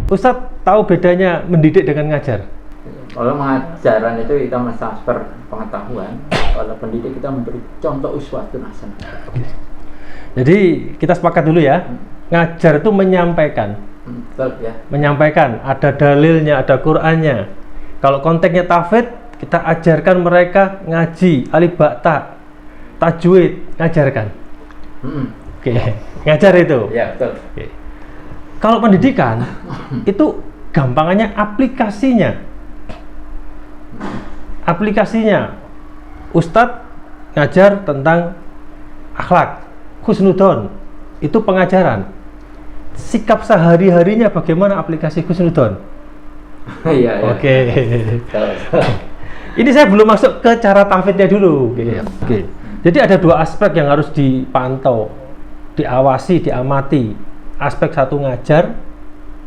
Ustadz tahu bedanya mendidik dengan ngajar? Kalau mengajaran itu kita mentransfer pengetahuan, kalau pendidik kita memberi contoh uswatun hasanah. Jadi kita sepakat dulu ya, ngajar itu menyampaikan. Betul ya. Menyampaikan, ada dalilnya, ada Qur'annya. Kalau konteksnya tahfidz, kita ajarkan mereka ngaji, alif ba ta, tajwid, ngajarkan. Oke, ngajar itu. Ya, betul. Oke. Kalau pendidikan itu gampangannya aplikasinya. Aplikasinya, Ustadz ngajar tentang akhlak, husnudon, itu pengajaran. Sikap sehari-harinya bagaimana aplikasi husnudon? Iya. Oke. Ini saya belum masuk ke cara tahfidznya dulu. Oke. Jadi ada dua aspek yang harus dipantau, diawasi, diamati. Aspek satu ngajar,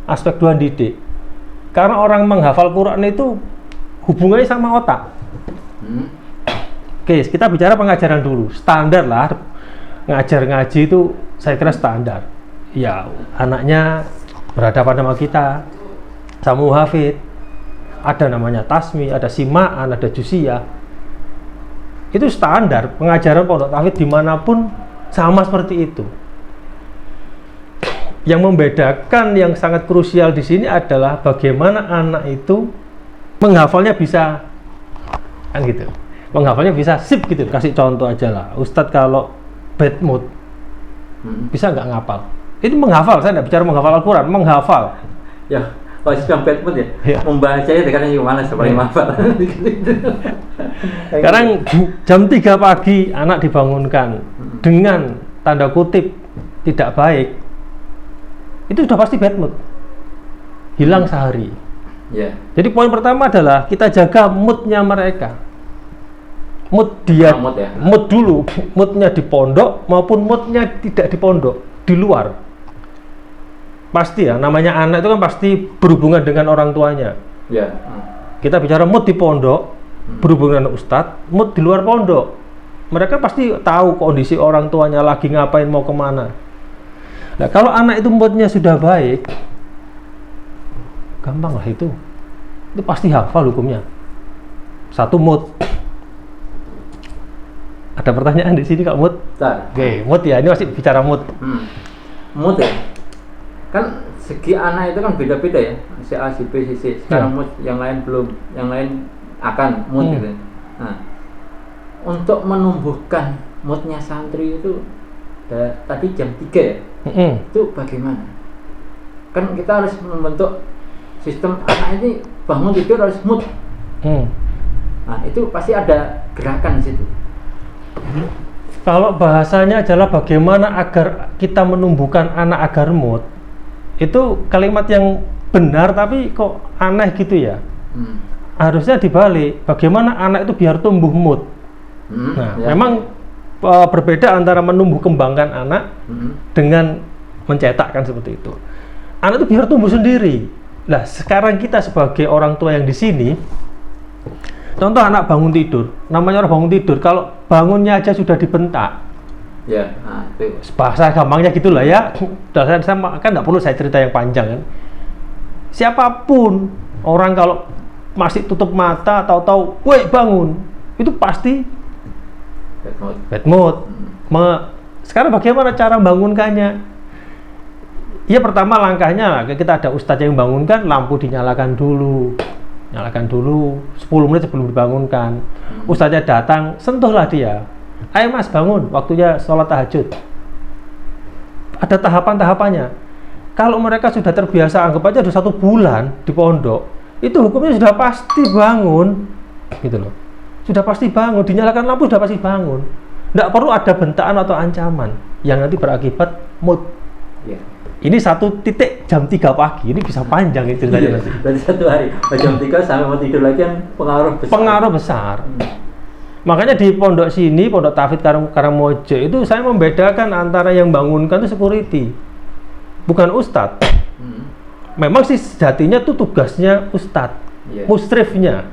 aspek dua didik. Karena orang menghafal Quran itu hubungannya sama otak. Oke, kita bicara pengajaran dulu. Standar lah, ngajar ngaji itu saya kira standar. Ya, anaknya berhadapan sama kita, sama muhafid. Ada namanya tasmi, ada simaan, ada jusiyah. Itu standar pengajaran pondok tahfidz dimanapun sama seperti itu. Yang membedakan yang sangat krusial di sini adalah bagaimana anak itu menghafalnya bisa, kan gitu. Menghafalnya bisa sip gitu. Kasih contoh aja lah. Ustadz kalau bad mood bisa nggak ngapal? Ini menghafal, saya nggak bicara menghafal Al-Quran, menghafal. Ya, kalau sedang bad mood ya. Membacanya dengan gimana sebagai menghafal. Sekarang jam 3 pagi anak dibangunkan dengan tanda kutip tidak baik. Itu sudah pasti bad mood, hilang sehari. Jadi poin pertama adalah kita jaga moodnya mereka. Mood dia, mood dulu, moodnya di pondok maupun moodnya tidak di pondok, di luar. Pasti ya, namanya anak itu kan pasti berhubungan dengan orang tuanya. Kita bicara mood di pondok, berhubungan dengan ustadz, mood di luar pondok. Mereka pasti tahu kondisi orang tuanya lagi ngapain, mau kemana. Nah, kalau anak itu moodnya sudah baik, gampang lah itu pasti hafal hukumnya. Satu mood. Ada pertanyaan di sini Kak mood? Oke, mood ya, ini masih bicara mood. Mood ya, kan segi anak itu kan beda-beda ya, si A, si B, si C. Sekarang mood, yang lain belum, yang lain akan mood gitu. Nah, untuk menumbuhkan moodnya santri itu tadi jam 3 ya. Itu bagaimana? Kan kita harus membentuk sistem anak ini bangun tidur harus mood. Nah, itu pasti ada gerakan di situ. Kalau bahasanya adalah bagaimana agar kita menumbuhkan anak agar mood, itu kalimat yang benar tapi kok aneh gitu ya. Harusnya dibalik, bagaimana anak itu biar tumbuh mood. Memang berbeda antara menumbuh kembangkan anak dengan mencetakkan seperti itu. Anak itu biar tumbuh sendiri. Nah, sekarang kita sebagai orang tua yang di sini, contoh anak bangun tidur, namanya orang bangun tidur, kalau bangunnya aja sudah dibentak. Bahasa gampangnya gitulah ya. Saya kan nggak perlu saya cerita yang panjang kan. Siapapun orang kalau masih tutup mata, tahu-tahu, woi bangun, itu pasti bad mood. Sekarang bagaimana cara bangunkannya? Ya pertama langkahnya kita ada ustadz yang bangunkan, lampu dinyalakan dulu, 10 menit sebelum dibangunkan. Ustadznya datang, sentuhlah dia. Ayo mas bangun, waktunya sholat tahajud. Ada tahapan-tahapannya. Kalau mereka sudah terbiasa, anggap aja udah 1 bulan di pondok, itu hukumnya sudah pasti bangun, gitu loh. Sudah pasti bangun, dinyalakan lampu sudah pasti bangun. Nggak perlu ada bentaan atau ancaman yang nanti berakibat mood. Ini 1 titik jam 3 pagi, ini bisa panjang itu ceritanya nanti. Dari 1 hari, jam 3 sampai mau tidur lagi kan pengaruh besar. Makanya di pondok sini, pondok tahfidz Karangmojo itu saya membedakan antara yang bangunkan itu security, bukan ustadz. Memang sih sejatinya itu tugasnya ustadz, musrifnya.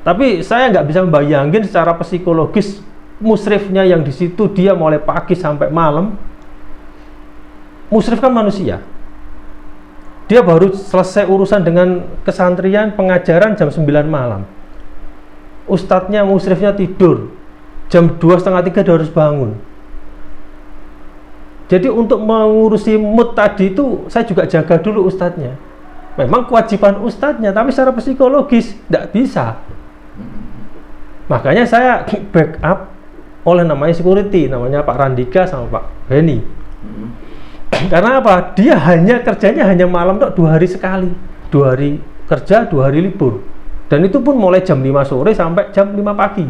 Tapi saya nggak bisa membayangin secara psikologis musrifnya yang di situ dia mulai pagi sampai malam. Musrif kan manusia. Dia baru selesai urusan dengan kesantrian, pengajaran jam 9 malam. Ustadznya, musyrifnya tidur. Jam 2, setengah 3 dia harus bangun. Jadi untuk mengurusi mood tadi itu saya juga jaga dulu ustadznya. Memang kewajiban ustadznya, tapi secara psikologis tidak bisa. Makanya saya backup oleh namanya security, namanya Pak Randika sama Pak Beni. Karena apa? Dia kerjanya hanya malam tok, 2 hari sekali. 2 hari kerja, 2 hari libur. Dan itu pun mulai jam 5 sore sampai jam 5 pagi.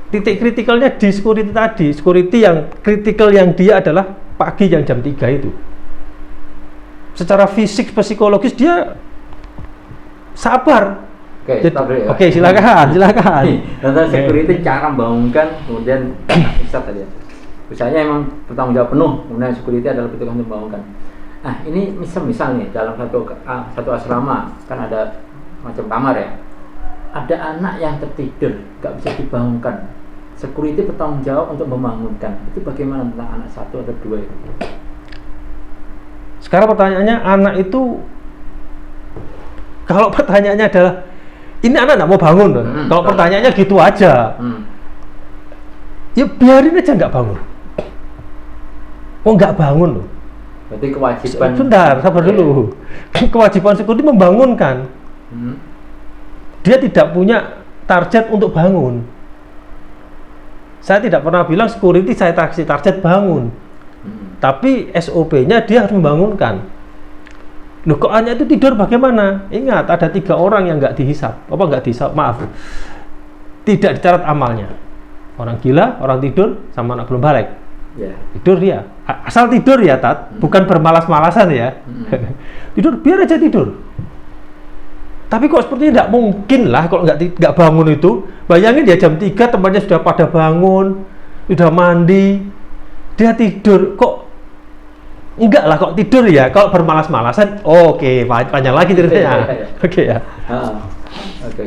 Titik kritikalnya di security tadi. Security yang kritikal yang dia adalah pagi yang jam 3 itu. Secara fisik, psikologis dia sabar. Oke, silakan. Tentang security, cara membangunkan, kemudian Ustaz tadi ya. Misalnya emang bertanggung jawab penuh, kemudian security adalah petugas untuk membangunkan. Nah, ini misal nih dalam satu asrama kan ada macam kamar ya. Ada anak yang tertidur, nggak bisa dibangunkan. Security bertanggung jawab untuk membangunkan. Itu bagaimana tentang anak 1 atau 2 itu? Sekarang pertanyaannya, anak itu, kalau pertanyaannya adalah ini anak nggak mau bangun, kalau pertanyaannya gitu aja, ya biarin aja nggak bangun. Oh, nggak bangun loh. Berarti kewajiban. Bentar, sabar dulu. Kewajiban security membangunkan. Dia tidak punya target untuk bangun. Saya tidak pernah bilang security saya kasih target bangun. Tapi SOP-nya dia harus membangunkan. Loh, kok anak itu tidur bagaimana? Ingat, ada 3 orang yang nggak dihisap. Maaf. Tidak dicatat amalnya. Orang gila, orang tidur, sama anak belum balik. Tidur dia. Asal tidur ya, Tat. Bukan bermalas-malasan ya. Tidur, biar aja tidur. Tapi kok sepertinya tidak mungkin lah kalau nggak bangun itu. Bayangin dia jam 3 temannya sudah pada bangun, sudah mandi, dia tidur. Kok enggak lah, kok tidur ya? Kalau bermalas-malasan, oke, panjang lagi ceritanya. Oke ya. Oke.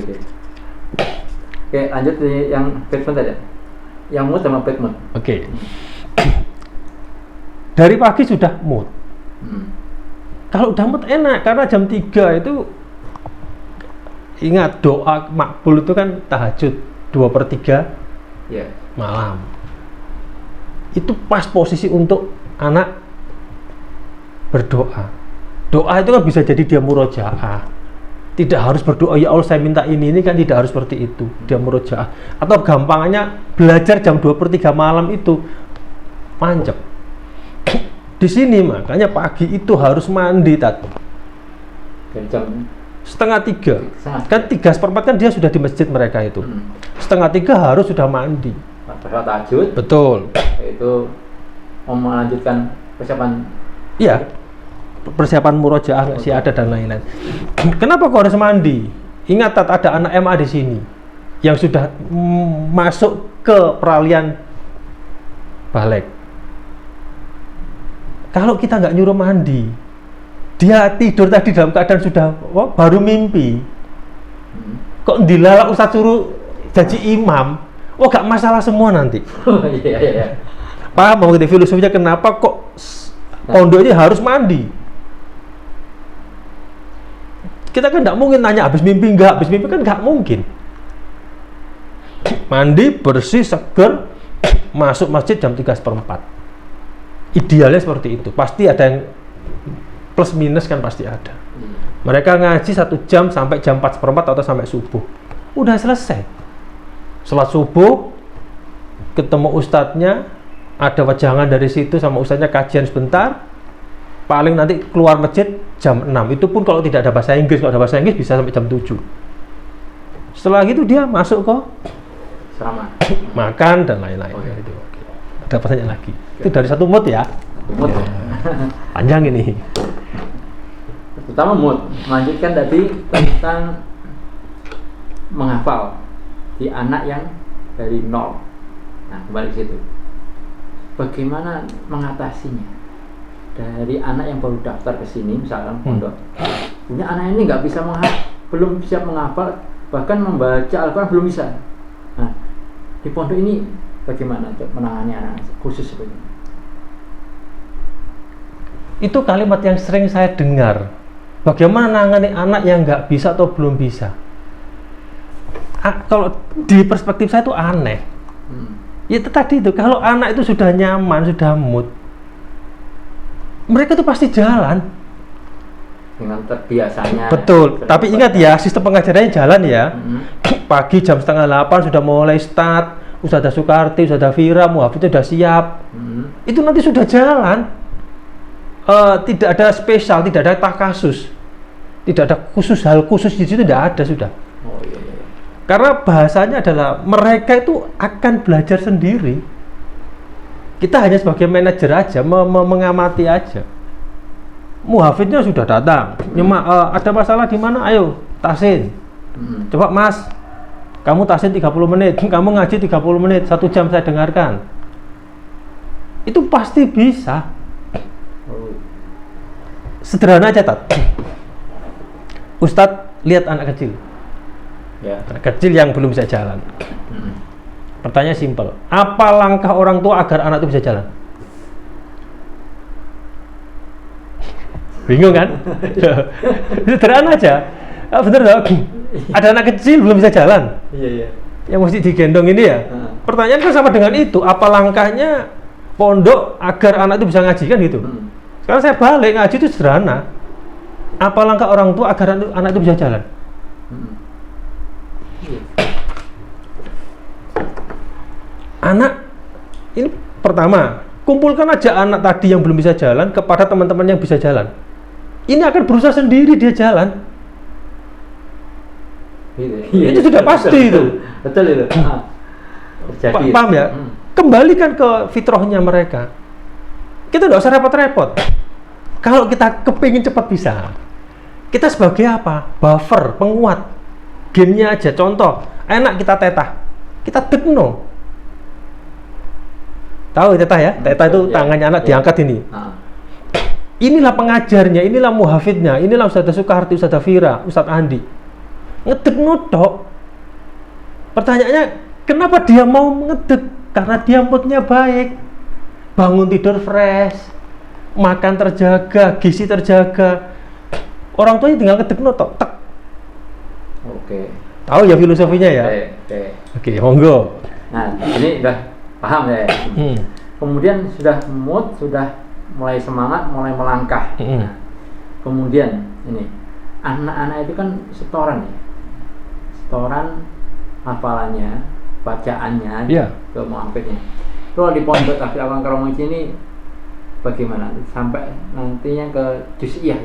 Oke, lanjut yang Batman tadi. Yang mood sama Batman. Oke. Dari pagi sudah mood. Kalau udah mood enak, karena jam 3 itu ingat doa makbul itu kan tahajud 2/3 malam. Itu pas posisi untuk anak berdoa. Doa itu kan bisa jadi dia murojaah. Tidak harus berdoa ya Allah saya minta ini kan tidak harus seperti itu. Dia murojaah. Atau gampangannya belajar jam 2/3 malam itu mancep. Di sini makanya pagi itu harus mandi, Tat. Jam 2:30 kan 3/4 kan dia sudah di masjid mereka itu. 2:30 harus sudah mandi. Sholat tahajud. Betul. Itu mau melanjutkan persiapan. Iya. Persiapan murojaah si ada dan lain-lain. Kenapa kok harus mandi? Ingat, ada anak MA di sini yang sudah masuk ke peralihan balik. Kalau kita nggak nyuruh mandi, dia tidur tadi dalam keadaan sudah baru mimpi. Kok dilalak Ustadz suruh jadi imam? Gak masalah semua nanti. Iya. Paham mau filosofinya kenapa kok pondoknya harus mandi? Kita kan nggak mungkin nanya habis mimpi kan nggak mungkin. Mandi bersih seger, masuk masjid jam 3/4. Idealnya seperti itu. Pasti ada yang plus minus kan pasti ada. Mereka ngaji 1 jam sampai jam 4/4 atau sampai subuh. Udah selesai. Salat subuh, ketemu ustadznya, ada wejangan dari situ sama ustadznya kajian sebentar. Paling nanti keluar masjid jam 6. Itu pun kalau tidak ada bahasa Inggris. Kalau ada bahasa Inggris bisa sampai jam 7. Setelah itu dia masuk ke sama makan dan lain-lain. Itu. Ada pertanyaan lagi. Itu dari 1 mood ya. Mood. Panjang ini. Pertama mood. Melanjutkan tadi tentang menghafal di anak yang dari 0. Nah, kembali ke situ. Bagaimana mengatasinya? Dari anak yang baru daftar ke sini, misalkan pondok, punya anak ini belum bisa menghafal, bahkan membaca Al-Quran belum bisa. Nah, di pondok ini bagaimana untuk menangani anak khusus seperti ini? Itu kalimat yang sering saya dengar. Bagaimana nangani anak yang nggak bisa atau belum bisa? Kalau di perspektif saya itu aneh. Ya itu tadi itu, kalau anak itu sudah nyaman, sudah mood, mereka itu pasti jalan. Dengan terbiasanya. Betul. Tapi ingat ya, sistem pengajarannya jalan ya. Pagi jam 7:30 sudah mulai start. Ustazah Sukarti, Ustazah Fira, muhafidz sudah siap. Itu nanti sudah jalan. Tidak ada spesial, tidak ada takasus, tidak ada khusus, hal khusus di situ tidak ada sudah. Oh iya, iya. Karena bahasanya adalah mereka itu akan belajar sendiri. Kita hanya sebagai manajer aja, mengamati aja. Muhafidnya sudah datang, ada masalah di mana? Ayo tasin. Coba Mas, kamu tasin 30 menit, kamu ngaji 30 menit, 1 jam saya dengarkan. Itu pasti bisa. Sederhana aja, Tat. Ustadz lihat anak kecil. Ya. Anak kecil yang belum bisa jalan. Pertanyaan simpel. Apa langkah orang tua agar anak itu bisa jalan? Bingung kan? Sederhana aja. Bener dong. Ada anak kecil belum bisa jalan. Iya, iya. Yang mesti digendong ini ya. Pertanyaan kan sama dengan itu. Apa langkahnya pondok agar anak itu bisa ngaji kan gitu? Sekarang saya balik, ngaji itu sederhana. Apa langkah orang tua agar anak itu bisa jalan? Anak, ini pertama, kumpulkan aja anak tadi yang belum bisa jalan kepada teman-teman yang bisa jalan. Ini akan berusaha sendiri dia jalan. Itu sudah pasti itu. Betul itu. Terjadi. Paham ya? Kembalikan ke fitrahnya mereka. Kita tidak usah repot-repot. Kalau kita kepingin cepat bisa, kita sebagai apa? Buffer, penguat. Gamenya aja. Contoh, enak kita tetah, kita tekno. Tahu tetah ya? Tetah itu tangannya anak diangkat ini. Inilah pengajarnya, inilah muhafidnya, inilah Ustazah Sukarti, Ustazah Fira, Ustadz Andi. Ngedek tok. Pertanyaannya, kenapa dia mau ngedek? Karena dia moodnya baik. Bangun tidur fresh, makan terjaga, gizi terjaga. Orang tuanya tinggal ngedek tok, tek. Oke. Tahu ya filosofinya ya? Oke, monggo. Nah, ini udah paham ya. Kemudian sudah mood, sudah mulai semangat, mulai melangkah. Nah, kemudian ini anak-anak itu kan setoran ya, setoran hafalannya, bacaannya, ke muhafiznya. Kalau di pondok Tahfidz Al-Quran Karamah ini bagaimana sampai nantinya ke juz'iyah?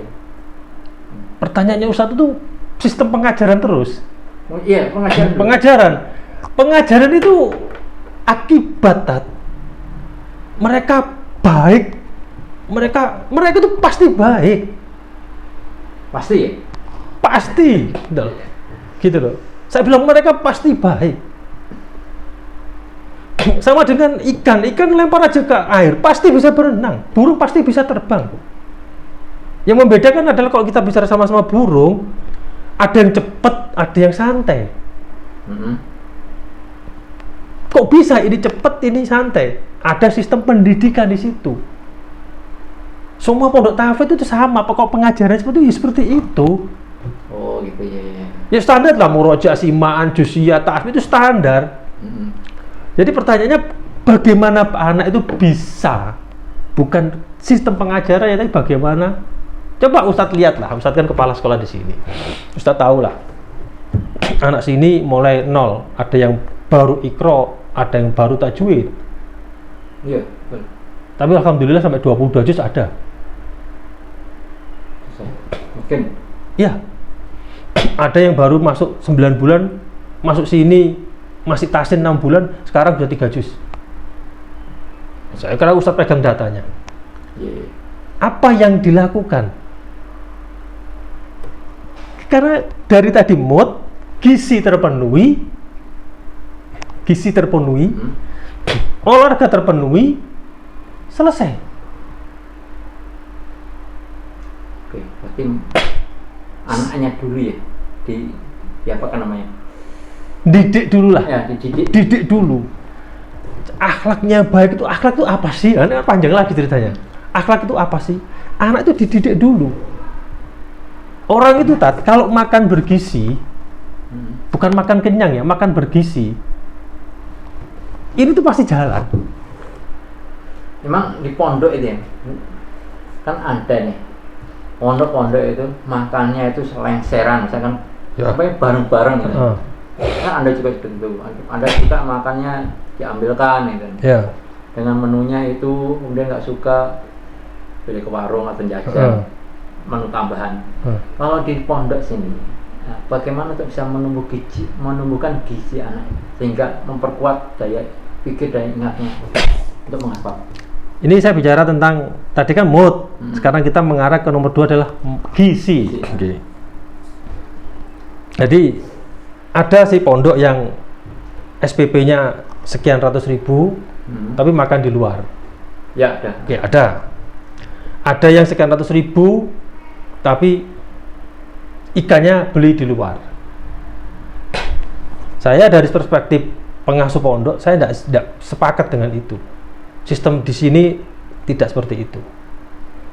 Pertanyaannya Ustadz itu sistem pengajaran terus. Oh, iya, pengajaran itu akibat, Tat. Mereka baik, mereka itu pasti baik, pasti ya, pasti, gitu loh. Saya bilang mereka pasti baik. Sama dengan ikan lempar aja ke air pasti bisa berenang, burung pasti bisa terbang. Yang membedakan adalah kalau kita bicara sama-sama burung, ada yang cepat, ada yang santai. Kok bisa ini cepat, ini santai? Ada sistem pendidikan di situ. Semua pondok tahfidz itu sama, pokok pengajaran seperti itu. Oh gitu ya. Ya standar lah, murojaah, simaan, juz'iyah, tahfidz itu standar. Jadi pertanyaannya bagaimana anak itu bisa, bukan sistem pengajaran ya, tapi bagaimana? Coba Ustadz lihat lah, Ustadz kan kepala sekolah di sini. Ustadz tahu lah, anak sini mulai nol, ada yang baru ikro, ada yang baru tajwid. Iya, betul. Tapi alhamdulillah sampai 22 juz ada. Mungkin. Iya. Ada yang baru masuk 9 bulan, masuk sini masih tasin 6 bulan, sekarang sudah 3 juz. Saya kira Ustadz pegang datanya. Apa yang dilakukan? Karena dari tadi mood, gizi terpenuhi, olahraga terpenuhi, selesai. Oke, berarti anaknya dulu ya, di apa kan namanya? Didik dulu lah. Ya, didik dulu. Akhlaknya baik itu, akhlak itu apa sih? Ini panjang lagi ceritanya. Akhlak itu apa sih? Anak itu dididik dulu. Orang itu kalau makan bergizi, bukan makan kenyang ya, makan bergizi, ini tuh pasti jalan. Memang di pondok itu ya, kan ada nih pondok itu makannya itu selengseran, misalkan bareng-bareng gitu. Kan Anda juga tentu, Anda suka makannya diambilkan gitu. Dengan menunya itu kemudian nggak suka beli ke warung atau jajan menu tambahan. Kalau di pondok sini, bagaimana untuk bisa menumbuhkan gizi anak sehingga memperkuat daya pikir dan ingatnya untuk menghafal. Ini saya bicara tentang tadi kan mood. Sekarang kita mengarah ke nomor 2 adalah gizi. Jadi ada si pondok yang SPP-nya sekian ratus ribu, tapi makan di luar. Ya ada. Oke, ada. Ada yang sekian ratus ribu, tapi ikannya beli di luar. Saya dari perspektif pengasuh pondok, saya tidak sepakat dengan itu. Sistem di sini tidak seperti itu.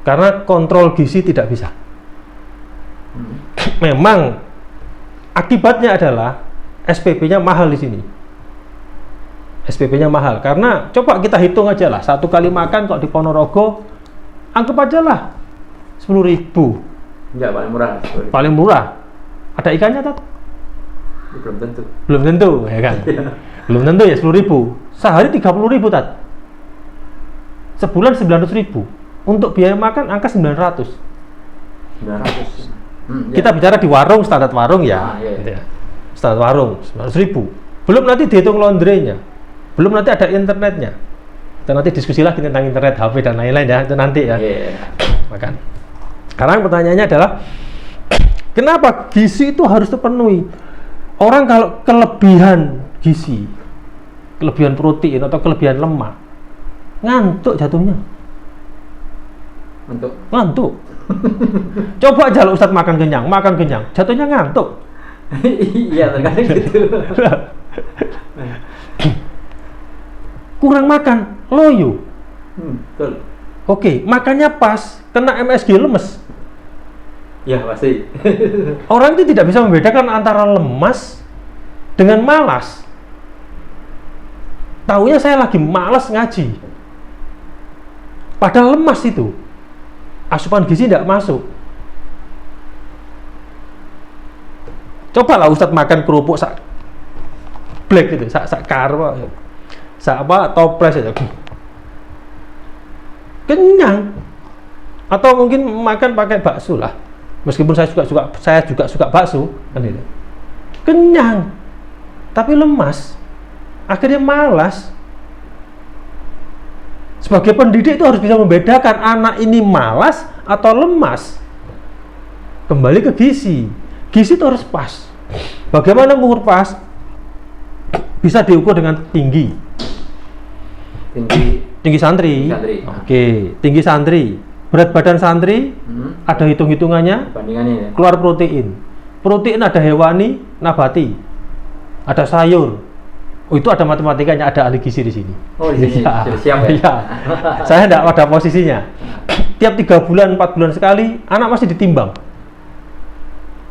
Karena kontrol gizi tidak bisa. Memang akibatnya adalah SPP-nya mahal di sini. SPP-nya mahal karena coba kita hitung aja lah, satu kali makan kok di Ponorogo anggap aja lah 10.000. Enggak, paling murah. Paling murah. Ada ikannya tak? Belum tentu. Belum tentu, ya kan? Belum tentu ya 10.000. Sehari 30.000 tak? Sebulan 900.000. Untuk biaya makan angka 900. 900. Kita bicara di warung, standar warung ya. Gitu ya. Standar warung 900.000. Belum nanti dihitung laundry-nya. Belum nanti ada internetnya. Kita nanti diskusi lagi tentang internet, HP dan lain-lain ya, itu nanti ya. Makan. Sekarang pertanyaannya adalah kenapa gizi itu harus terpenuhi? Orang kalau kelebihan gizi, kelebihan protein atau kelebihan lemak, ngantuk jatuhnya. Ngantuk. Coba aja Ustadz makan kenyang, jatuhnya ngantuk. Iya, terkadang gitu. Kurang makan, loyo. Betul. Oke, makannya pas, kena MSG lemes. Ya pasti. Orang itu tidak bisa membedakan antara lemas dengan malas. Taunya saya lagi malas ngaji. Padahal lemas itu. Asupan gizi tidak masuk. Cobalah Ustadz makan kerupuk sak black gitu, sak karwa, sak apa toples aja. Kenyang. Atau mungkin makan pakai bakso lah. Meskipun saya juga suka bakso, kan gitu. Kenyang. Tapi lemas. Akhirnya malas. Sebagai pendidik itu harus bisa membedakan anak ini malas atau lemas. Kembali ke gizi. Gizi itu harus pas. Bagaimana mengukur pas? Bisa diukur dengan tinggi santri. Oke, tinggi santri. Berat badan santri, ada hitung-hitungannya. Bandingannya ya. Keluar protein. Protein ada hewani, nabati. Ada sayur. Oh, itu ada matematikanya, ada ahli gizi di sini. Oh, di sini. Ya. Sudah siap ya. Ya. Saya tidak pada posisinya. Tiap 3 bulan, 4 bulan sekali, anak masih ditimbang.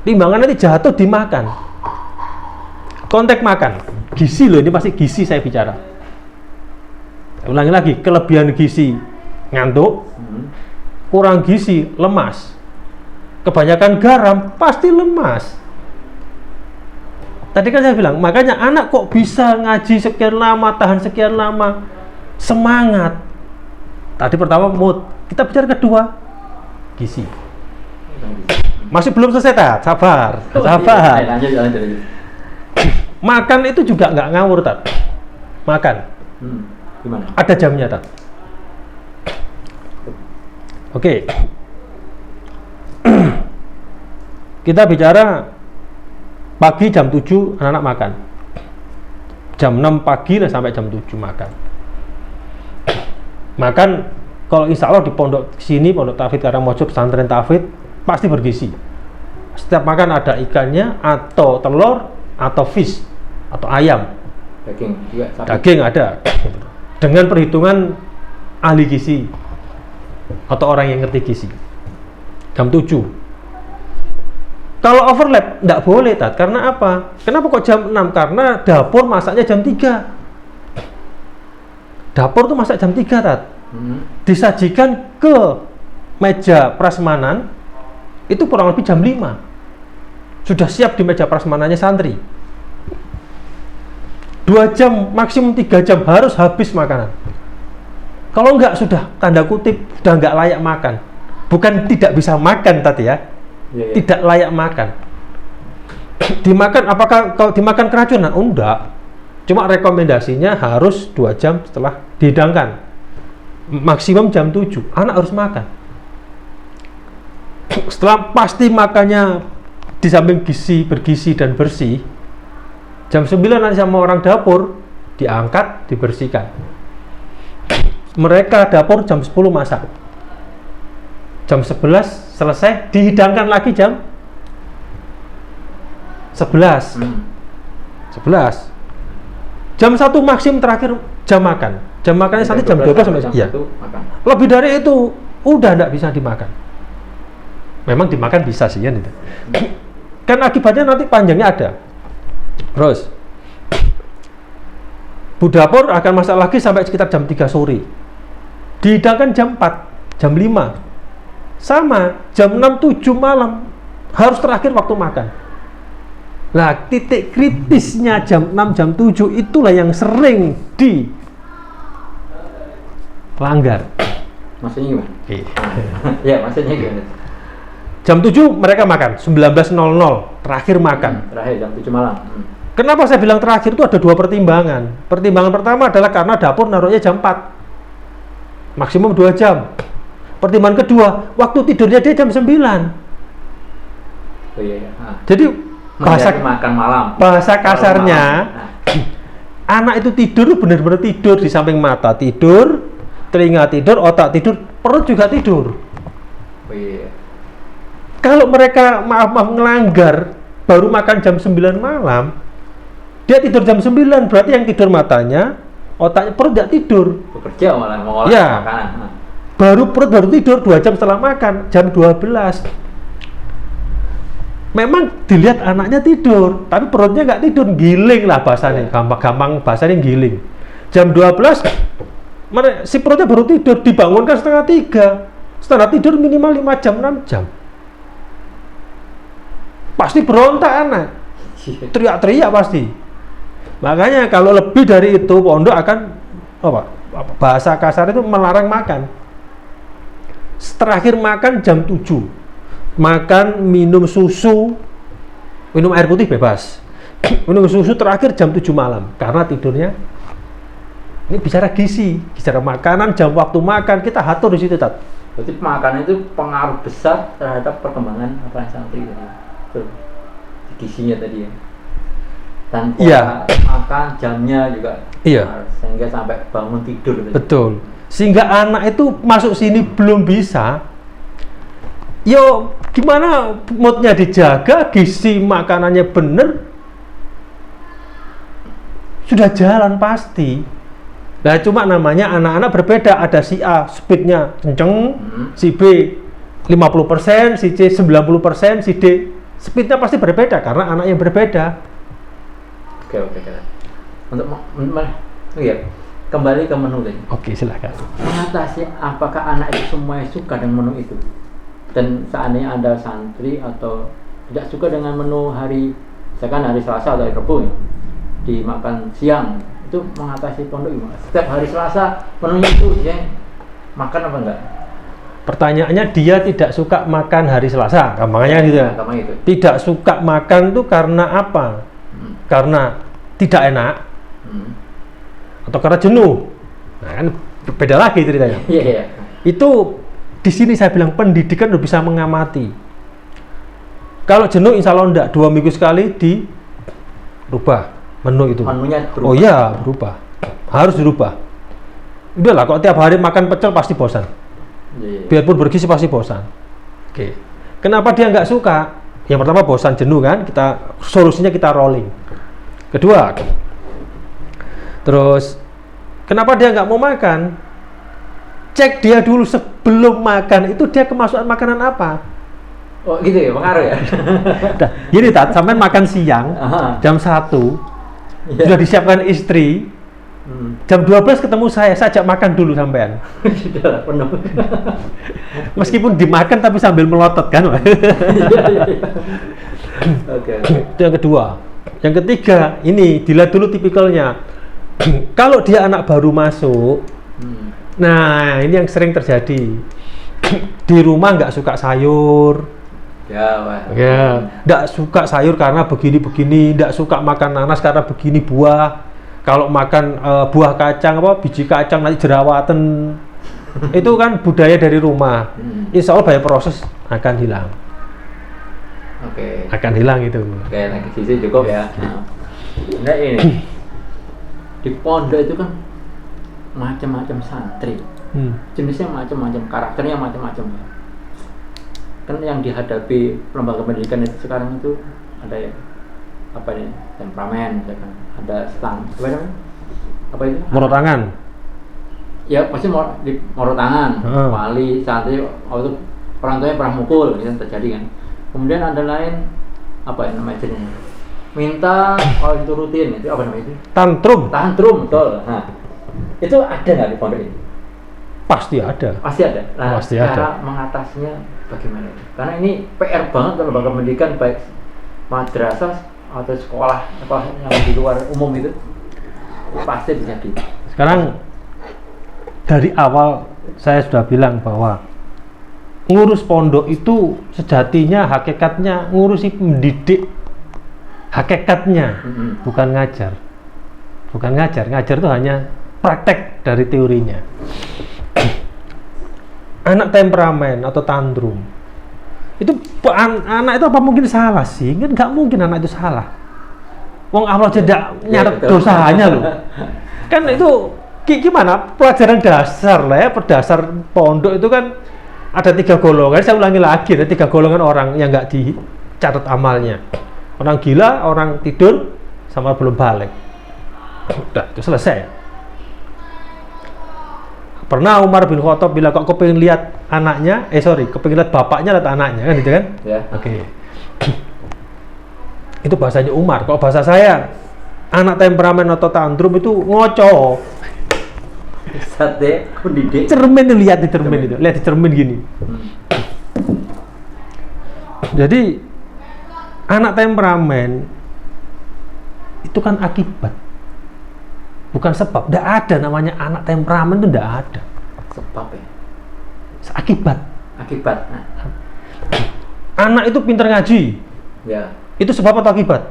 Timbangan nanti jatuh dimakan. Konteks makan. Gizi loh, ini pasti gizi saya bicara. Ulangi lagi, kelebihan gizi ngantuk, kurang gizi lemas, kebanyakan garam pasti lemas. Tadi kan saya bilang, makanya anak kok bisa ngaji sekian lama, tahan sekian lama, semangat. Tadi pertama mood, kita bicara kedua gizi. Masih belum selesai, Tat. Sabar. Lanjut. Makan itu juga nggak ngawur, Tat. Makan. Gimana? Ada jamnya, Tat. Oke. Kita bicara pagi jam 7 anak-anak makan. Jam 6 pagi lah sampai jam 7 makan. Makan kalau insya Allah di pondok sini, Pondok Tauhid Karangmojo, pesantren Tauhid pasti bergizi. Setiap makan ada ikannya atau telur atau fish atau ayam. Daging ada. Dengan perhitungan ahli gizi atau orang yang ngerti gizi. jam 7. Kalau overlap nggak boleh, Tat. Karena apa? Kenapa kok jam 6? Karena dapur masaknya jam 3. Dapur tuh masak jam 3, Tat. Disajikan ke meja prasmanan itu kurang lebih jam 5. Sudah siap di meja prasmanannya santri. 2 jam, maksimum 3 jam harus habis makanan. Kalau enggak, sudah tanda kutip sudah enggak layak makan. Bukan tidak bisa makan tadi ya. Tidak layak makan. Dimakan, apakah kalau dimakan keracunan? Oh, enggak. Cuma rekomendasinya harus 2 jam setelah dihidangkan. Maksimum jam 7. Anak harus makan. Setelah pasti makannya di samping bergizi dan bersih, jam 9 nanti sama orang dapur diangkat, dibersihkan. Mereka dapur jam 10 masak. Jam 11 selesai, dihidangkan lagi jam 11. 11. Jam 1 maksimum terakhir jam makan. Jam makannya nanti jam 12 sampai iya. Lebih dari itu udah enggak bisa dimakan. Memang dimakan bisa sih ya. Kan akibatnya nanti panjangnya ada. Terus Bu dapur akan masak lagi sampai sekitar jam 3 sore. Dihidangkan jam 4, jam 5. Sama, jam 6, 7 malam harus terakhir waktu makan. Nah, titik kritisnya jam 6, jam 7 itulah yang sering dilanggar. Maksudnya gimana? Ya, maksudnya gimana? Jam 7 mereka makan, 19.00 terakhir makan. Terakhir jam 7 malam. Kenapa saya bilang terakhir itu ada 2 pertimbangan. Pertimbangan pertama adalah karena dapur naruhnya jam 4. Maksimum 2 jam. Pertimbangan kedua, waktu tidurnya dia jam 9. Oh iya. Jadi makan malam. Bahasa kasarnya anak itu tidur benar-benar tidur, di samping mata tidur, telinga tidur, otak tidur, perut juga tidur. Oh iya. Kalau mereka maaf ngelanggar baru makan jam 9 malam, dia tidur jam 9, berarti yang tidur matanya, otaknya, perut tidak tidur. Bekerja malah mengolah makanan. Perut baru tidur 2 jam setelah makan, jam 12. Memang dilihat anaknya tidur, tapi perutnya nggak tidur, giling lah bahasanya, gampang bahasanya giling. Jam 12, si perutnya baru tidur, dibangunkan setengah 3. Standar tidur minimal 5 jam, 6 jam. Pasti berontak anak, teriak-teriak pasti. Makanya kalau lebih dari itu, pondok akan bahasa kasar itu melarang makan. Terakhir makan jam 7. Makan, minum susu, minum air putih bebas. Minum susu terakhir jam 7 malam. Karena tidurnya, ini bicara gizi, bicara makanan, jam waktu makan, kita atur di situ, Tat. Berarti makanan itu pengaruh besar terhadap perkembangan santri tadi. Gizinya tadi ya. Dan makan jamnya juga. Iya. Sehingga sampai bangun tidur. Betul. Sehingga anak itu masuk sini belum bisa. Yo, gimana moodnya dijaga, gizi makanannya bener, sudah jalan pasti. Nah, cuma namanya anak-anak berbeda. Ada si A speednya kenceng, si B 50%, si C 90%, si D speednya pasti berbeda karena anak yang berbeda. Oke. Untuk kembali ke menu tadi. Oke, silakan. Mengatasi apakah anak itu semuanya suka dengan menu itu? Dan seandainya ada santri atau tidak suka dengan menu hari, misalkan hari Selasa atau hari Rabu ya, dimakan siang, itu mengatasi pondok gimana? Setiap hari Selasa menunya itu ya makan apa enggak? Pertanyaannya, dia tidak suka makan hari Selasa, gampangnya gitu ya. Tidak suka makan tuh karena apa? Karena tidak enak, atau karena jenuh. Nah, kan beda lagi ceritanya. Iya. Itu di sini saya bilang pendidikan udah bisa mengamati. Kalau jenuh insya Allah enggak, 2 minggu sekali dirubah menu itu. Menunya berubah. Oh iya, berubah. Harus dirubah. Udahlah, kok tiap hari makan pecel pasti bosan. Iya. Biarpun bergizi pasti bosan. Oke. Kenapa dia nggak suka? Yang pertama bosan, jenuh kan? Solusinya kita rolling. Kedua, terus kenapa dia nggak mau makan? Cek dia dulu sebelum makan itu dia kemasukan makanan apa. Oh gitu ya, pengaruh ya. Nah, gini Tat, sampai makan siang Aha. jam 1 Iya. sudah disiapkan istri. Jam 12 ketemu saya ajak makan dulu sampean. Sudah lah, penuh. Meskipun dimakan tapi sambil melotot kan. Iya, iya, iya. Oke, oke. Itu yang kedua. Yang ketiga, ini dilihat dulu tipikalnya. Kalau dia anak baru masuk, nah ini yang sering terjadi. Di rumah nggak suka sayur, Ya, wah. ya, nggak suka sayur karena begini-begini, nggak suka makan nanas karena begini buah. Kalau makan buah kacang apa biji kacang nanti jerawatan, itu kan budaya dari rumah. Insya Allah banyak proses akan hilang, Oke. akan hilang itu. Oke, lagi sisi cukup ya. Nah ini di pondok itu kan macam-macam santri, jenisnya macam-macam, karakternya macam-macam. Kan yang dihadapi lembaga pendidikan itu sekarang itu ada ya apa ini temperamen, ya kan? Ada stang, apa namanya? Apa itu? Murut tangan. Ya pasti di moro tangan, wali, santri, waktu orang tuanya pernah mukul, itu terjadi kan. Kemudian ada lain apa ya namanya jenisnya? Minta kalau diturutin, itu apa namanya itu? Tantrum. Tantrum, betul. Nah, itu ada nggak di pondok ini? Pasti ada. Pasti ada. Nah, Pasti cara ada. mengatasinya bagaimana? Karena ini PR banget kalau lembaga pendidikan baik madrasah atau sekolah yang di luar umum itu pasti terjadi. Sekarang dari awal saya sudah bilang bahwa ngurus pondok itu sejatinya hakikatnya ngurusi mendidik, hakikatnya bukan ngajar. Bukan ngajar, ngajar itu hanya praktek dari teorinya. Anak temperamen atau tantrum itu anak itu apa mungkin salah sih? Kan nggak mungkin anak itu salah. Wong Allah tidak nyatet dosanya loh. Kan itu gimana pelajaran dasar lah ya, berdasar pondok itu kan ada 3 golongan. Saya ulangi lagi, ada 3 golongan orang yang nggak dicatat amalnya. Orang gila, orang tidur, sama belum balik. Udah, itu selesai. Pernah Umar bin Khattab bilang kok pengen lihat anaknya, pengen lihat bapaknya lihat anaknya kan gitu kan? Ya. Oke. Itu bahasanya Umar. Kalau bahasa saya, anak temperamen atau tantrum itu ngoco. Sate pendidik. Cermin tuh, lihat di cermin itu, lihat di cermin gini. Jadi anak temperamen itu kan akibat, bukan sebab. Tidak ada namanya anak temperamen itu, tidak ada. Sebab ya. Akibat. Akibat. Nah. Anak itu pintar ngaji. Ya. Itu sebab atau akibat?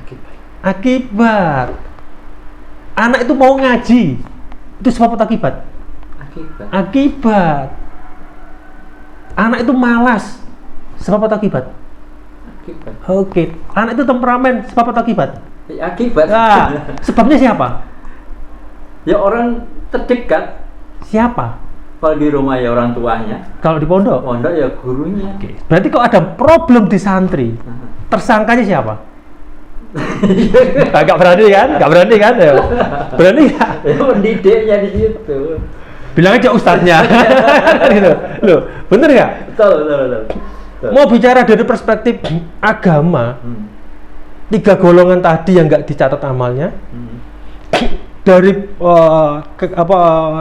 Akibat. Akibat. Anak itu mau ngaji. Itu sebab atau akibat? Akibat. Akibat. Anak itu malas. Sebab atau akibat? Akibat. Oke. Anak itu temperamen. Sebab atau akibat? Ya, akibat. Nah, sebabnya siapa? Ya orang terdekat. Siapa? Kalau di rumah ya orang tuanya. Kalau di pondok? Pondok ya gurunya. Oke. Berarti kalau ada problem di santri, tersangkanya siapa? Gak berani kan? Gak berani kan? Ya. Berani nggak? Ya pendidiknya di situ. Bilang aja ustadznya. Gitu. Loh, bener nggak? Betul, betul, betul. Betul. Mau bicara dari perspektif agama, 3 golongan tadi yang nggak dicatat amalnya, dari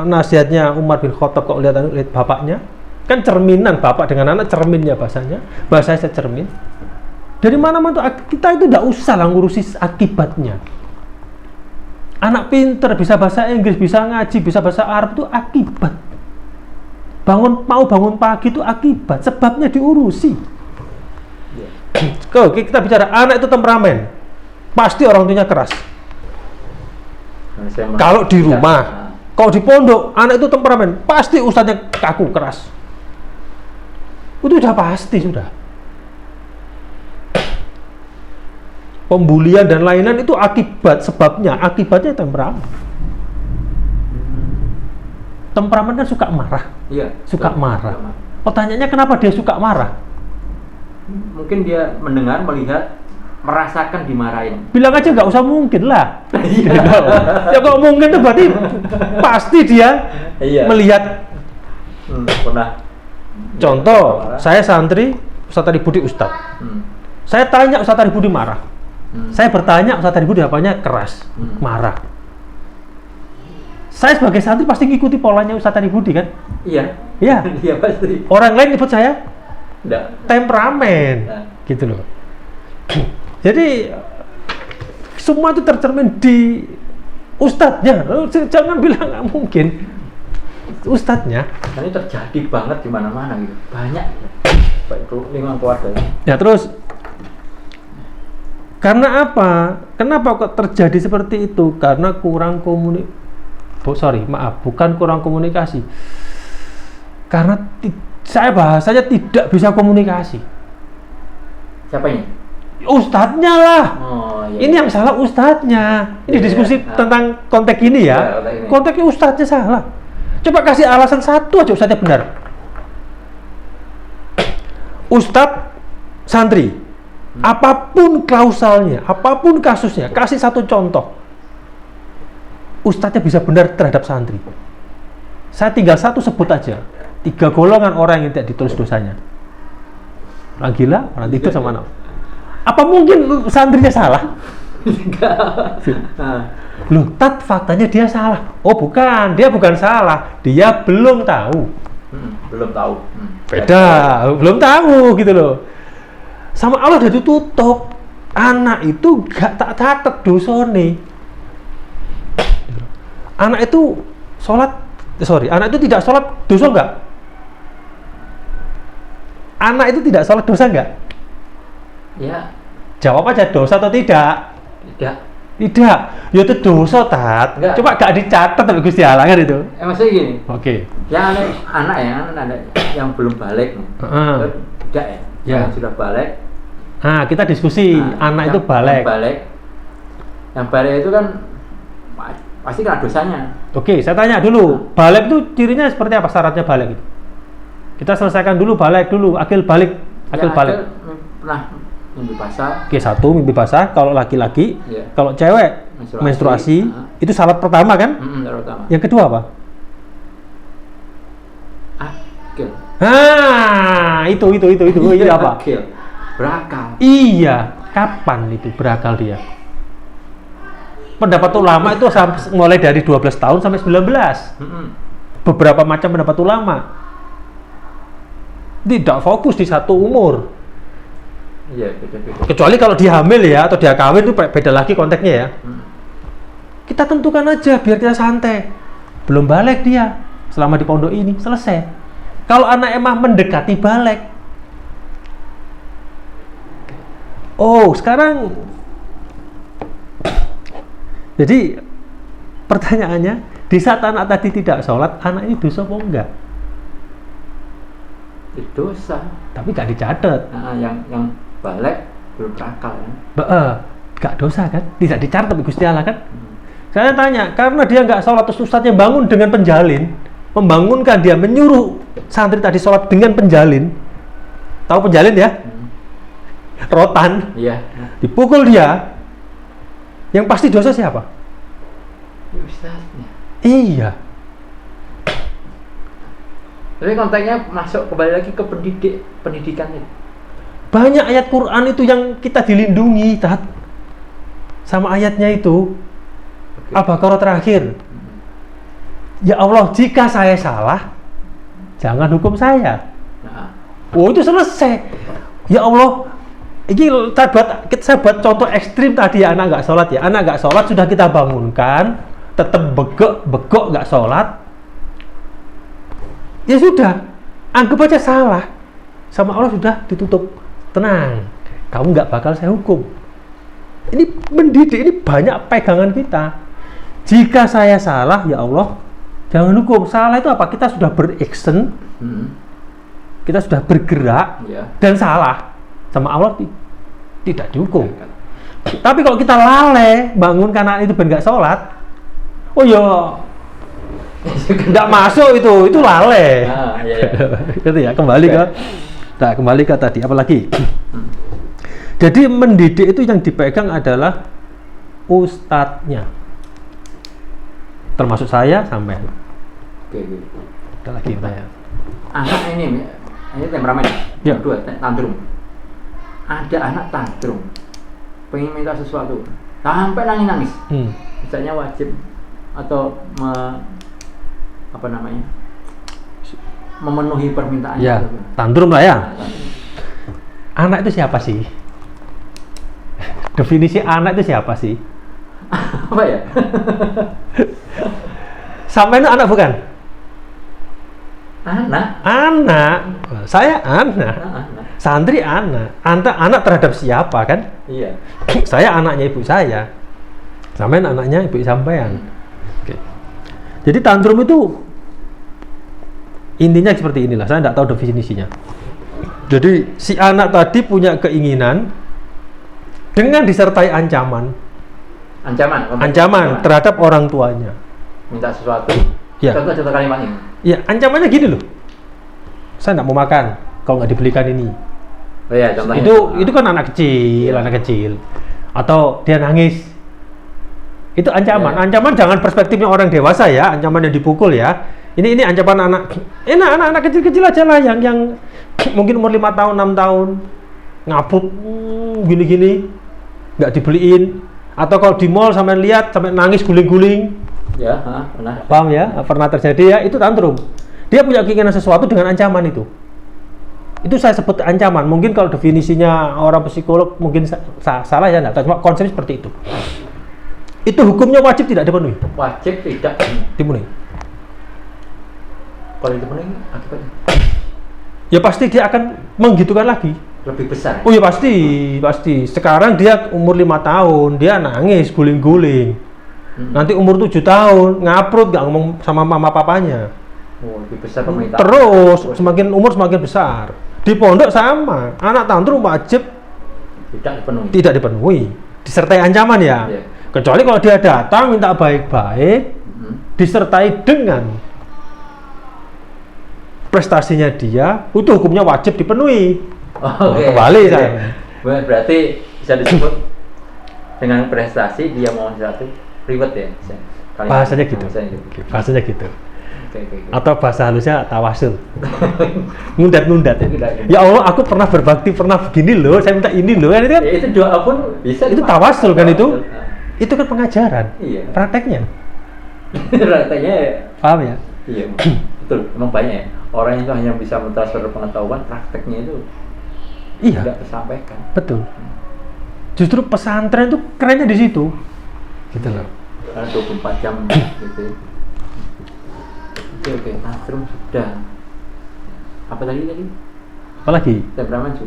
nasihatnya Umar bin Khattab, kok lihat bapaknya, kan cerminan bapak dengan anak, cerminnya bahasanya cermin. Dari mana-mana kita itu tidak usah lah ngurusi akibatnya. Anak pinter, bisa bahasa Inggris, bisa ngaji, bisa bahasa Arab itu akibat. Mau bangun pagi itu akibat, sebabnya diurusi. Oke, kita bicara anak itu temperamen, pasti orang tuanya keras. Kalau di rumah, kalau di pondok, anak itu temperamen, pasti ustadznya kaku, keras. Itu udah pasti, sudah. Pembulian dan lain-lain itu sebabnya temperamen. Temperamen kan suka marah. Iya. Suka marah. Pertanyaannya kenapa dia suka marah? Mungkin dia mendengar, melihat, merasakan dimarahin. Bilang aja nggak usah mungkin lah. Ya kalau mungkin itu berarti pasti dia melihat pernah Contoh, saya santri, Ustadz Tari Budi Ustadz. Saya tanya, Ustadz Tari Budi marah. Saya bertanya, Ustadz Tari Budi jawabannya keras, marah. Saya sebagai santri pasti ngikuti polanya Ustadz Tari Budi kan? Iya. Iya. Iya pasti. Orang lain nyebut saya Enggak. temperamen, gitu loh. Jadi semua itu tercermin di ustadznya. Jangan bilang nggak mungkin. Ustadznya. Dan ini terjadi banget di mana-mana gitu. Banyak. Baik lingkungan keluarga. Ya terus karena apa? Kenapa kok terjadi seperti itu? Karena kurang bukan kurang komunikasi. Karena saya bahasanya tidak bisa komunikasi. Siapa ini? Ustadznya lah. Oh, iya. Ini yang salah ustadznya. Ini diskusi tentang konteks ini ya. Konteksnya ustadznya salah. Coba kasih alasan satu aja ustadznya benar. Ustadz santri, apapun klausalnya, apapun kasusnya, kasih satu contoh. Ustadznya bisa benar terhadap santri. Saya tinggal satu sebut aja. 3 golongan orang yang tidak ditulis dosanya. Orang gila, orang tidur sama anak. Apa mungkin santrinya salah? Enggak. Loh, faktanya dia salah. Oh bukan, dia bukan salah. Dia belum tahu. Belum tahu. Beda, belum tahu gitu loh. Sama Allah udah ditutup. Anak itu gak tak catat dosane. Anak itu anak itu tidak sholat dosa enggak? Anak itu tidak sholat dosa enggak? Ya. Jawab aja dosa atau tidak? Tidak. Ya itu dosa, Tat. Enggak. Coba gak dicatat oleh Gusti Allah kan itu. Maksudnya gini. Oke. Yang anak yang belum balik. Tidak ya. Ya. Yang sudah balik. Nah, kita diskusi anak itu balik. Yang balik itu kan pasti kena dosanya. Oke, saya tanya dulu. Balik itu cirinya seperti apa syaratnya balik itu? Kita selesaikan dulu balik dulu. Akil balik. Pernah mimpi basah. Oke, 1 mimpi basah kalau laki-laki. Ya. Kalau cewek menstruasi. Itu syarat pertama kan? Syarat pertama. Yang kedua apa? Akil. Itu iya apa? Akil. Berakal. Iya, kapan itu berakal dia? Pendapat ulama itu mulai dari 12 tahun sampai 19. Beberapa macam pendapat ulama. Tidak fokus di satu umur. Iya, beda-beda. Kecuali kalau dia hamil ya, atau dia kawin itu beda lagi konteksnya ya. Kita tentukan aja biar kita santai. Belum balik dia selama di pondok ini, selesai. Kalau anak emang mendekati balik. Oh, sekarang jadi pertanyaannya, di saat anak tadi tidak sholat, anak ini dosa apa enggak? Dosa. Tapi gak dicatat. Yang balik belum berakal kan? Gak dosa kan? Tidak dicatat tapi Gusti Allah kan? Saya tanya, karena dia nggak sholat terus ustadznya bangun dengan penjalin, membangunkan dia, menyuruh santri tadi sholat dengan penjalin. Tahu penjalin ya? Rotan. Iya. Dipukul dia. Yang pasti dosa siapa? Ustadznya. Iya. Tapi konteksnya masuk kembali lagi ke pendidikan itu. Banyak ayat Quran itu yang kita dilindungi, Tat. Sama ayatnya itu. Al-Baqarah terakhir. Ya Allah, jika saya salah, jangan hukum saya. Oh, itu selesai. Ya Allah, ini saya buat contoh ekstrim tadi ya, anak nggak sholat ya. Anak nggak sholat sudah kita bangunkan, tetap begok nggak sholat. Ya sudah, anggap aja salah. Sama Allah sudah ditutup. Tenang, kamu nggak bakal saya hukum. Ini mendidik, ini banyak pegangan kita. Jika saya salah, ya Allah, jangan hukum. Salah itu apa? Kita sudah beraction, kita sudah bergerak, dan salah. Sama Allah tidak dihukum. Tapi kalau kita lalai bangunkan anak itu ben nggak sholat, oh ya nggak masuk itu lalai. Gitu ya, kembali ke tadi, apalagi. Jadi mendidik itu yang dipegang adalah ustadznya, termasuk saya sampai. Oke. Ada lagi pertanyaan. Anak ini Ini temperamen. Ya. Kedua, tantrum. Ada anak tantrum, pengen minta sesuatu, sampai nangis-nangis. Misalnya wajib atau memenuhi permintaannya. Ya, tantrum lah ya. Anak itu siapa sih? Definisi anak itu siapa sih? Apa ya? Sampai itu anak bukan? Anak. Saya anak. Santri anak. Anak terhadap siapa kan? Iya. Saya anaknya ibu saya. Sampai anaknya ibu sampean. Oke. Jadi tantrum itu intinya seperti inilah. Saya tidak tahu definisinya. Jadi si anak tadi punya keinginan dengan disertai ancaman terhadap orang tuanya. Minta sesuatu. Ya. Contoh kalimat ini. Ya, ancamannya gini loh. Saya tidak mau makan kalau nggak dibelikan ini. Oh ya, contohnya. Itu kan anak kecil. Atau dia nangis. Itu ancaman. Ya. Ancaman jangan perspektifnya orang dewasa ya, ancaman yang dipukul ya. Ini ancaman anak kecil-kecil aja lah yang mungkin umur 5 tahun, 6 tahun. Ngaput gini-gini. Nggak dibeliin. Atau kalau di mall sampai lihat sampai nangis guling-guling. Ya, pernah. Paham ya? Pernah terjadi ya, itu tantrum. Dia punya keinginan sesuatu dengan ancaman itu. Itu saya sebut ancaman. Mungkin kalau definisinya orang psikolog mungkin salah ya, enggak. Cuma konsepnya seperti itu. Itu hukumnya wajib tidak dipenuhi. Wajib tidak Dipenuhi. Kalau dipenuhi akibatnya? Ya pasti dia akan menggitukan lagi. Lebih besar. Oh ya pasti. Sekarang dia umur 5 tahun, dia nangis guling-guling. Nanti umur 7 tahun, ngaprut, gak ngomong sama mama papanya. Oh, lebih besar permintaan. Terus, semakin umur semakin besar. Di pondok sama, anak tantrum wajib tidak dipenuhi. Disertai ancaman ya. Yeah. Kecuali kalau dia datang minta baik-baik, disertai dengan prestasinya dia, itu hukumnya wajib dipenuhi. Okay. Kembali saya. Berarti bisa disebut dengan prestasi dia mau sesuatu. Ribet ya, bahasanya gitu. Bahasanya gitu. Okay. Atau bahasa halusnya tawasul. Ngundat. Ya Allah, aku pernah berbakti, pernah begini loh, saya minta ini loh. Kan itu kan? Ya, itu doa pun bisa. Itu tawasul kan itu? Itu kan pengajaran. Iya. Prakteknya. Prakteknya. Paham ya? Iya. Betul. Emang banyak ya. Orang itu hanya bisa mentransfer pengetahuan, prakteknya itu tidak disampaikan. Betul. Justru pesantren itu kerennya di situ. Gitu loh. Karena 24 jam gitu. Oke, tantrum sudah. Apa lagi? Apalagi? Temperamen sudah.